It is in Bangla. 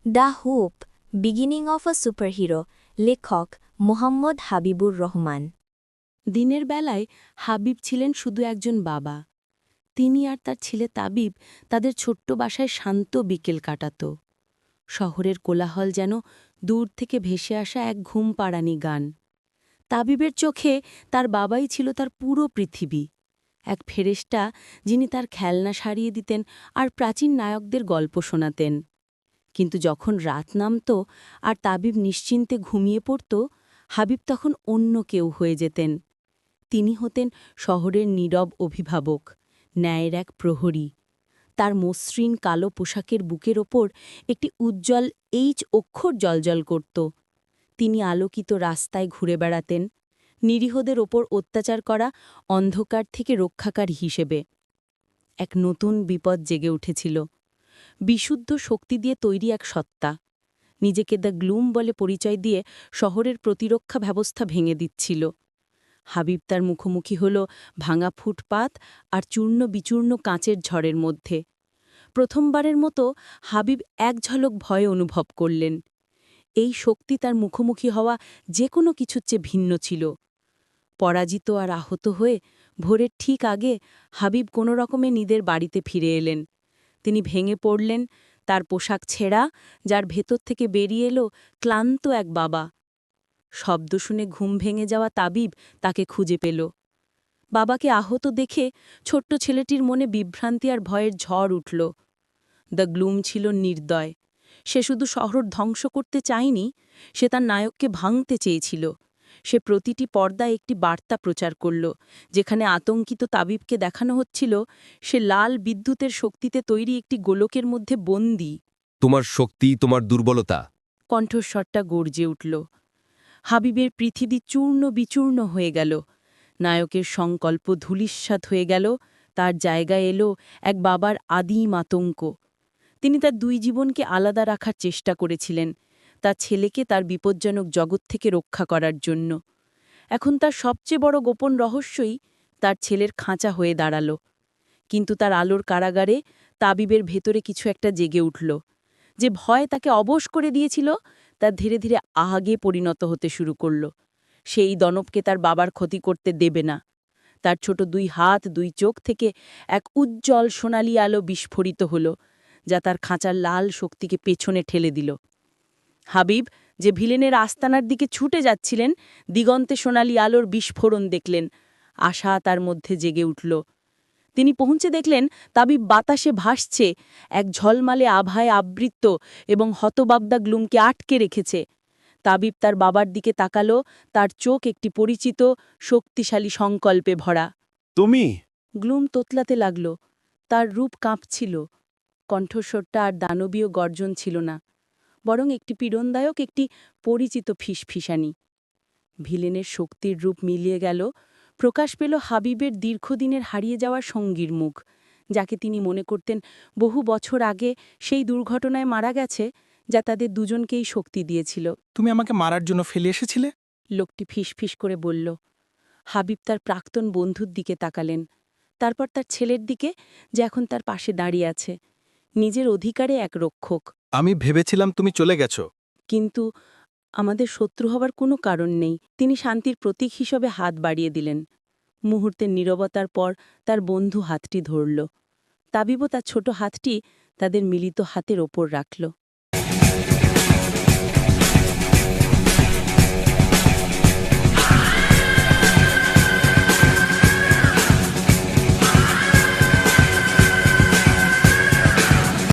The hope beginning of a superhero, লেখক মোহাম্মদ হাবিবুর রহমান। দিনের বেলায় হাবিব ছিলেন শুধু একজন বাবা। তিনি আর তার ছেলে তাবিব তাদের ছোট্ট বাসায় শান্ত বিকেল কাটাত। শহরের কোলাহল যেন দূর থেকে ভেসে আসা এক ঘুম পাড়ানি গান। তাবিবের চোখে তার বাবাই ছিল তার পুরো পৃথিবী, এক ফেরেশতা যিনি তার খেলনা সারিয়ে দিতেন আর প্রাচীন নায়কদের গল্প শোনাতেন। কিন্তু যখন রাত নামত আর তাবিব নিশ্চিন্তে ঘুমিয়ে পড়ত, হাবিব তখন অন্য কেউ হয়ে যেতেন। তিনি হতেন শহরের নীরব অভিভাবক, ন্যায়ের এক প্রহরী। তার মসৃণ কালো পোশাকের বুকের ওপর একটি উজ্জ্বল অক্ষর জ্বলজ্বল করত। তিনি আলোকিত রাস্তায় ঘুরে বেড়াতেন, নিরীহদের ওপর অত্যাচার করা অন্ধকার থেকে রক্ষাকারী হিসেবে। এক নতুন বিপদ জেগে উঠেছিল, বিশুদ্ধ শক্তি দিয়ে তৈরি এক সত্তা, নিজেকে দ্য গ্লুম বলে পরিচয় দিয়ে শহরের প্রতিরক্ষা ব্যবস্থা ভেঙে দিচ্ছিল। হাবিব তার মুখোমুখি হল ভাঙা ফুটপাত আর চূর্ণ বিচূর্ণ কাঁচের ঝড়ের মধ্যে। প্রথমবারের মতো হাবিব এক ঝলক ভয় অনুভব করলেন। এই শক্তি তার মুখোমুখি হওয়া যে কোনো কিছুর চেয়ে ভিন্ন ছিল। পরাজিত আর আহত হয়ে ভোরের ঠিক আগে হাবিব কোনো রকমে নিজের বাড়িতে ফিরে এলেন। তিনি ভেঙে পড়লেন, তার পোশাক ছেঁড়া, যার ভেতর থেকে বেরিয়ে এলো ক্লান্ত এক বাবা। শব্দ শুনে ঘুম ভেঙে যাওয়া তাবিব তাকে খুঁজে পেল। বাবাকে আহত দেখে ছোট্ট ছেলেটির মনে বিভ্রান্তি আর ভয়ের ঝড় উঠল। দ্য গ্লুম ছিল নির্দয়। সে শুধু শহর ধ্বংস করতে চায়নি, সে তার নায়ককে ভাঙতে চেয়েছিল। সে প্রতিটি পর্দায় একটি বার্তা প্রচার করল, যেখানে আতঙ্কিত তাবিবকে দেখানো হচ্ছিল সে লাল বিদ্যুতের শক্তিতে তৈরি একটি গোলকের মধ্যে বন্দী। তোমার শক্তি তোমার দুর্বলতা। কণ্ঠস্বরটা গর্জে উঠল। হাবিবের পৃথিবী চূর্ণ বিচূর্ণ হয়ে গেল। নায়কের সংকল্প ধূলিস্যাৎ হয়ে গেল, তার জায়গায় এলো এক বাবার আদিম আতঙ্ক। তিনি তার দুই জীবনকে আলাদা রাখার চেষ্টা করেছিলেন, তার ছেলেকে তার বিপজ্জনক জগৎ থেকে রক্ষা করার জন্য। এখন তার সবচেয়ে বড় গোপন রহস্যই তার ছেলের খাঁচা হয়ে দাঁড়াল। কিন্তু তার আলোর কারাগারে তাবিবের ভেতরে কিছু একটা জেগে উঠল। যে ভয় তাকে অবশ করে দিয়েছিল, তা ধীরে ধীরে আহাগে পরিণত হতে শুরু করল। সেই দনবকে তার বাবার ক্ষতি করতে দেবে না। তার ছোট দুই হাত, দুই চোখ থেকে এক উজ্জ্বল সোনালি আলো বিস্ফোরিত হল, যা তার খাঁচার লাল শক্তিকে পেছনে ঠেলে দিল। হাবিব, যে ভিলেনের আস্তানার দিকে ছুটে যাচ্ছিলেন, দিগন্তে সোনালি আলোর বিস্ফোরণ দেখলেন। আশা তার মধ্যে জেগে উঠল। তিনি পৌঁছে দেখলেন তাবিব বাতাসে ভাসছে, এক ঝলমালে আভায় আবৃত্ত এবং হতবাবদা গ্লুমকে আটকে রেখেছে। তাবিব তার বাবার দিকে তাকালো, তার চোখ একটি পরিচিত শক্তিশালী সংকল্পে ভরা। তুমি? গ্লুম তোতলাতে লাগল, তার রূপ কাঁপছিল। কণ্ঠস্বরটা আর দানবীয় গর্জন ছিল না, বরং একটি পীড়নদায়ক, একটি পরিচিত ফিসফিসানি। ভিলেনের শক্তির রূপ মিলিয়ে গেল, প্রকাশ পেল হাবিবের দীর্ঘদিনের হারিয়ে যাওয়া সঙ্গীর মুখ, যাকে তিনি মনে করতেন বহু বছর আগে সেই দুর্ঘটনায় মারা গেছে, যা তাদের দুজনকেই শক্তি দিয়েছিল। তুমি আমাকে মারার জন্য ফেলে এসেছিলে? লোকটি ফিসফিস করে বলল। হাবিব তার প্রাক্তন বন্ধুর দিকে তাকালেন, তারপর তার ছেলের দিকে, যে এখন তার পাশে দাঁড়িয়ে আছে, নিজের অধিকারে এক রক্ষক। আমি ভেবেছিলাম তুমি চলে গেছো। কিন্তু আমাদের শত্রু হবার কোনো কারণ নেই। তিনি শান্তির প্রতীক হিসেবে হাত বাড়িয়ে দিলেন। মুহূর্তের নীরবতার পর তার বন্ধু হাতটি ধরল। তাবিবও তার ছোট হাতটি তাদের মিলিত হাতের ওপর রাখল।